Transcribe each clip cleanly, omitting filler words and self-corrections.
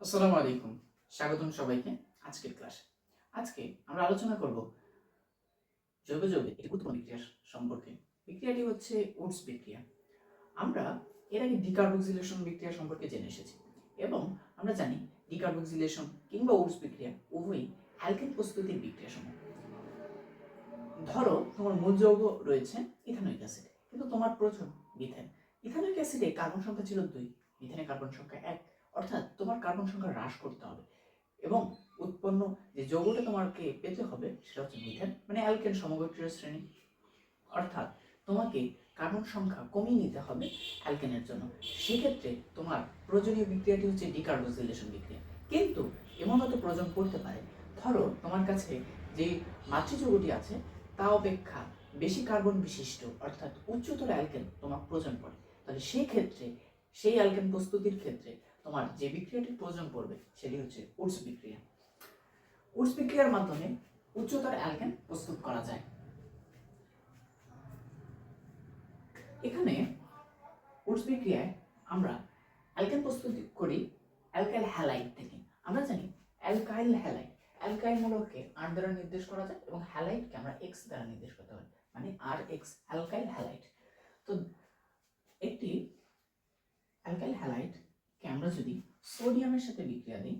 আসসালামু আলাইকুম, স্বাগতম সবাইকে আজকের ক্লাসে। আজকে আমরা আলোচনা করব জৈব যৌগের একটি গুরুত্বপূর্ণ বিক্রিয়া সম্পর্কে। বিক্রিয়াটি হচ্ছে উডস বিক্রিয়া। আমরা এর আগে ডিকার্বক্সিলেশন বিক্রিয়া সম্পর্কে জেনে এসেছি এবং আমরা জানি ডিকার্বক্সিলেশন কিংবা উডস বিক্রিয়া উভয়ই অ্যালকেন প্রস্তুতির বিক্রিয়া সমূহ। ধরো তোমার মূল যৌগ রয়েছে ইথানোয়িক অ্যাসিড, কিন্তু তোমার প্রয়োজন মিথেন। ইথানোয়িক অ্যাসিডে কার্বন সংখ্যা ছিল 2, মিথেনে কার্বন সংখ্যা 1, অর্থাৎ তোমার কার্বন সংখ্যা হ্রাস করতে হবে এবং উৎপন্ন যে যৌগটা তোমাকে পেতে হবে সেটা হচ্ছে মিথেন, মানে অ্যালকেন সমগোত্রীয় শ্রেণী। অর্থাৎ তোমাকে কার্বন সংখ্যা কমিয়ে নিতে হবে অ্যালকেনের জন্য। সেক্ষেত্রে তোমার প্রয়োজনীয় বিক্রিয়াটি হচ্ছে ডিকার্বক্সিলেশন বিক্রিয়া। কিন্তু এমনও তো প্রয়োজন পড়তে পারে, ধরো তোমার কাছে যে মাতৃযৌগটি আছে তা অপেক্ষা বেশি কার্বন বিশিষ্ট অর্থাৎ উচ্চতর অ্যালকেন তোমার প্রয়োজন পড়ে। তাহলে সেই ক্ষেত্রে সেই অ্যালকেন প্রস্তুতির ক্ষেত্রে তোমার যে বিক্রিয়াটির প্রয়োজন পড়বে সেটি হচ্ছে উডস বিক্রিয়া। উডস বিক্রিয়ার মাধ্যমে উচ্চতর অ্যালকেন প্রস্তুত করা যায়। এখানে উডস বিক্রিয়ায় আমরা অ্যালকেন প্রস্তুত করি অ্যালকাইল হ্যালাইড থেকে। আমরা জানি অ্যালকাইল হ্যালাইড, অ্যালকাইল মূলককে আর দ্বারা নির্দেশ করা যায় এবং হ্যালাইডকে আমরা এক্স দ্বারা নির্দেশ করতে পারি, মানে আর এক্স, অ্যালকাইল হ্যালাইড। তো একটি অ্যালকাইল হ্যালাইডকে আমরা যদি সোডিয়ামের সাথে বিক্রিয়া দিই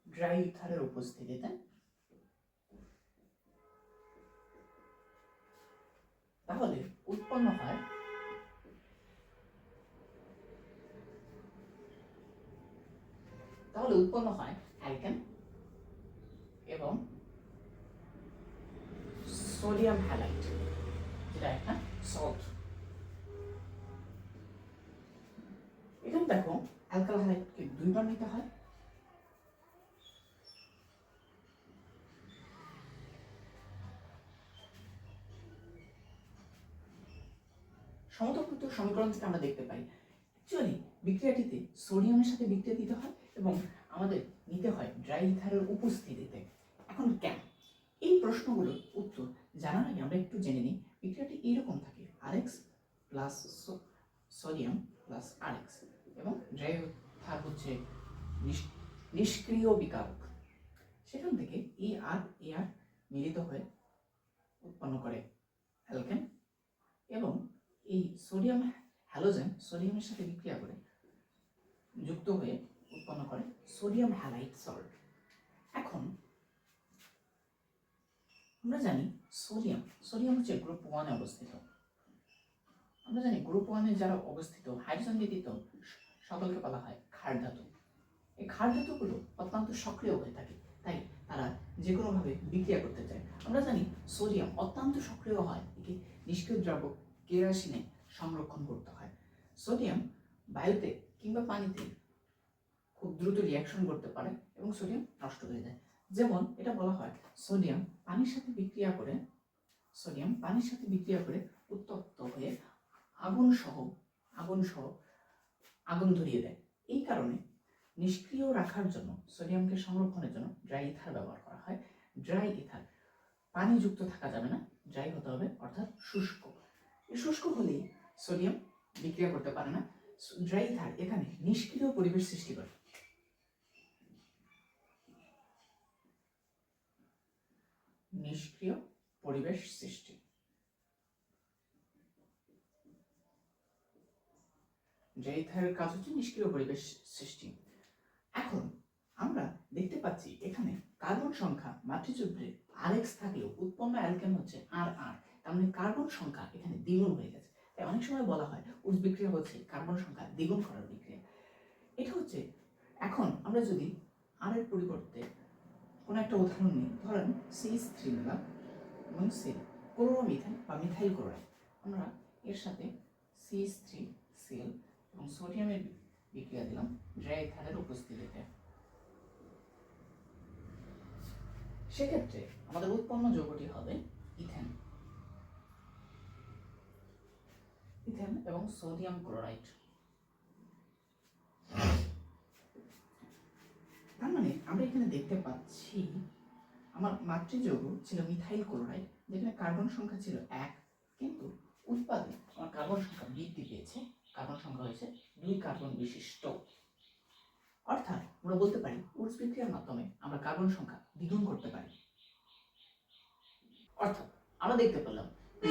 ড্রাই ইথারের উপস্থিতিতে, তাহলে উৎপন্ন হয় অ্যালকেন এবং সোডিয়াম হ্যালাইড, যেটা একটা সল্ট। এখানে দেখো অ্যালকাইল হ্যালাইডকে দুইবার নিতে হয়। সমতকৃত সমীকরণ থেকে আমরা দেখতে পাই অ্যাকচুয়ালি বিক্রিয়াটিতে সোডিয়ামের সাথে বিক্রিয়া দিতে হয় এবং আমাদের নিতে হয় ড্রাই ইথারের উপস্থিতিতে। এখন কেন? এই প্রশ্নগুলোর উত্তর জানার আগে আমরা একটু জেনে নিই বিক্রিয়াটি এইরকম থাকে, RX plus sodium plus RX এবং ড্রাই ইথার হচ্ছে নিষ্ক্রিয় বিকারক। সেখান থেকে এ আর মিলিত হয়ে উৎপন্ন করে অ্যালকেন এবং এই সোডিয়াম হ্যালোজেন সোডিয়ামের সাথে বিক্রিয়া করে যুক্ত হয়ে উৎপন্ন করে সোডিয়াম হ্যালাইড সল্ট। এখন আমরা জানি সোডিয়াম হচ্ছে গ্রুপ 1-এ অবস্থিত। আমরা জানি গ্রুপ 1-এ যারা অবস্থিত হাইড্রোজেন ব্যতীত সকলকে বলা হয় ক্ষার ধাতু। এই ক্ষার ধাতুগুলো অত্যন্ত সক্রিয় হয়ে থাকে, তাই তারা যে কোনোভাবে বিক্রিয়া করতে চায়। আমরা জানি সোডিয়াম অত্যন্ত সক্রিয় হয়, একে নিষ্ক্রিয় দ্রব্য কেরোসিনে সংরক্ষণ করতে হয়। সোডিয়াম বায়ুতে কিংবা পানিতে খুব দ্রুত রিয়াকশন করতে পারে এবং সোডিয়াম নষ্ট হয়ে যায়। যেমন এটা বলা হয় সোডিয়াম পানির সাথে বিক্রিয়া করে উত্তপ্ত হয়ে আগুন ধরিয়ে দেয়। এই কারণে নিষ্ক্রিয় রাখার জন্য সোডিয়ামকে সংরক্ষণের জন্য ড্রাই ইথার ব্যবহার করা হয়। ড্রাই ইথার পানিযুক্ত থাকা যাবে না, ড্রাই হতে হবে অর্থাৎ শুষ্ক। এই শুষ্ক হলেই সোডিয়াম বিক্রিয়া করতে পারে না। ড্রাই ইথার এখানে নিষ্ক্রিয় পরিবেশ সৃষ্টি করে। নিষ্ক্রিয় পরিবেশ সৃষ্টি, ড্রাই ইথারের কাজ হচ্ছে নিষ্ক্রিয় পরিবেশ সৃষ্টি। এখন আমরা দেখতে পাচ্ছি এখানে কার্বন সংখ্যা মাতৃযৌগে আরএক্স থাকলেও উৎপন্ন অ্যালকেন হচ্ছে আর। তার মানে কার্বন সংখ্যা এখানে দ্বিগুণ হয়ে গেছে। তাই অনেক সময় বলা হয় উডস বিক্রিয়া হচ্ছে কার্বন সংখ্যা দ্বিগুণ করার বিক্রিয়া। এটা হচ্ছে, এখন আমরা যদি আর এর পরিবর্তে কোনো একটা উদাহরণ নিই, ধরেন CH3 নিলাম এবং ক্লোরোমিথেন বা মিথাইল ক্লোরাইড, আমরা এর সাথে CH3Cl এবং সোডিয়ামের বিক্রিয়া দিলাম ড্রাই ইথারের উপস্থিতিতে। সেক্ষেত্রে আমাদের উৎপন্ন যৌগটি হবে ইথেন এবং সোডিয়াম ক্লোরাইড। তার মানে আমরা এখানে দেখতে পাচ্ছি আমার মাতৃযৌগ ছিল মিথাইল ক্লোরাইড, যেখানে কার্বন সংখ্যা ছিল 1, কিন্তু উৎপাদনে আমার কার্বন সংখ্যা বৃদ্ধি পেয়েছে। কার্বন সংখ্যা হয়েছে 2 কার্বন বিশিষ্ট। অর্থাৎ আমরা বলতে পারি উডস বিক্রিয়ার মাধ্যমে আমরা কার্বন সংখ্যা দ্বিগুণ করতে পারি। অর্থাৎ আমরা দেখতে পেলাম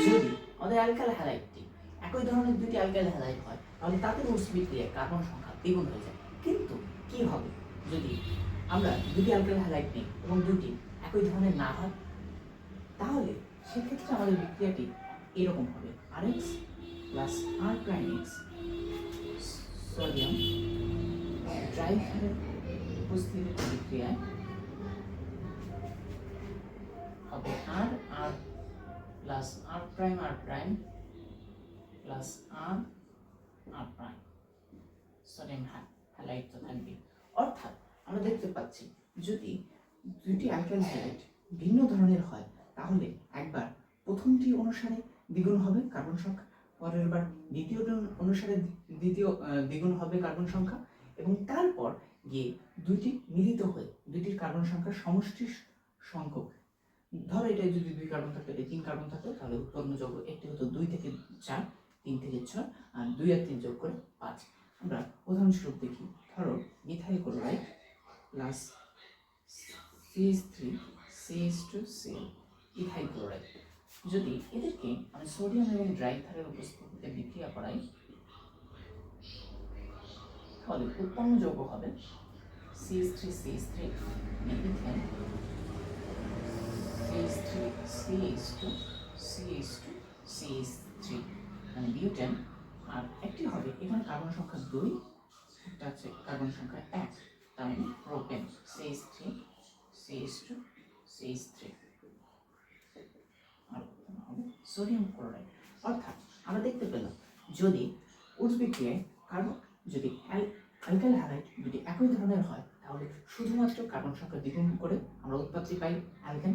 যদি আমাদের অ্যালকাইল হ্যালাইডটি একই ধরনের দুটি অ্যালকাইল হ্যালাইড হয় তাহলে তাদের উডস বিক্রিয়ায় কার্বন সংখ্যা দ্বিগুণ হয়ে যায়। কিন্তু কি হবে যদি আমরা দুটি অ্যালকাইল হ্যালাইড নিই এবং দুটি একই ধরনের না হয়? তাহলে সেক্ষেত্রে আমাদের বিক্রিয়াটি এরকম হবে RH প্লাস R'(X) সোডিয়াম ট্রাইথারের উপস্থিতিতে বিক্রিয়ায় হবে R plus R' plus R sodium halide তো থাকবে। অর্থাৎ আমরা দেখতে পাচ্ছি যদি দুটি অ্যালকাইল হ্যালাইড ভিন্ন ধরনের হয় তাহলে একবার প্রথমটি অনুসারে দ্বিগুণ হবে কার্বন সংখ্যা, পরের বার দ্বিতীয়টি অনুসারে দ্বিগুণ হবে কার্বন সংখ্যা, এবং তারপর গিয়ে দুইটি মিলিত হয়ে দুইটির কার্বন সংখ্যার সমষ্টি সংখ্যক, ধরো এটা যদি 2 কার্বন থাকতো, এটা 3 কার্বন থাকতো, তাহলে উৎপন্ন যৌগ একটি হতো 2 থেকে 4, 3 থেকে 6, আর 2 আর 3 যোগ করে 5। আমরা উদাহরণস্বরূপ দেখি, ধরো methyl chloride plus CH3CH2Cl ethyl chloride. যদি এদেরকে আমি সোডিয়াম এবং ড্রাইথারের উপস্থিতিতে বিক্রিয়া করাই তাহলে উৎপন্ন যৌগ হবে CH3CH3 ইথেন, CH2CH2CH2CH3 মানে বিউটেন, আর একটি হবে এখানে কার্বন সংখ্যা 2, একটা আছে কার্বন সংখ্যা 1, তার মানে প্রোপেন CH3CH2CH3, আর হবে সোডিয়াম ক্লোরাইড। অর্থাৎ আমরা দেখতে পেলাম যদি উডস বিক্রিয়ায় যদি অ্যালকাইল হ্যালাইড দুটি একই ধরনের হয় তাহলে শুধুমাত্র কার্বন সংখ্যা দ্বিগুণ করে আমরা উৎপত্তি পাই অ্যালকেন,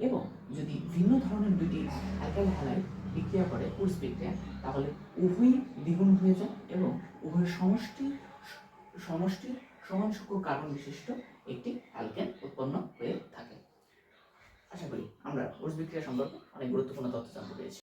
এবং যদি ভিন্ন ধরনের দুটি অ্যালকাইল হ্যালাইড বিক্রিয়া করে উডস বিক্রিয়া তাহলে উভয়ই দ্বিগুণ হয়ে যায় এবং উভয়ের সমষ্টি সমান সংখ্যক কার্বন বিশিষ্ট একটি অ্যালকেন উৎপন্ন হয়ে থাকে। আশা করি আমরা উডস বিক্রিয়া সম্পর্কে অনেক গুরুত্বপূর্ণ তথ্য জানতে পেরেছি।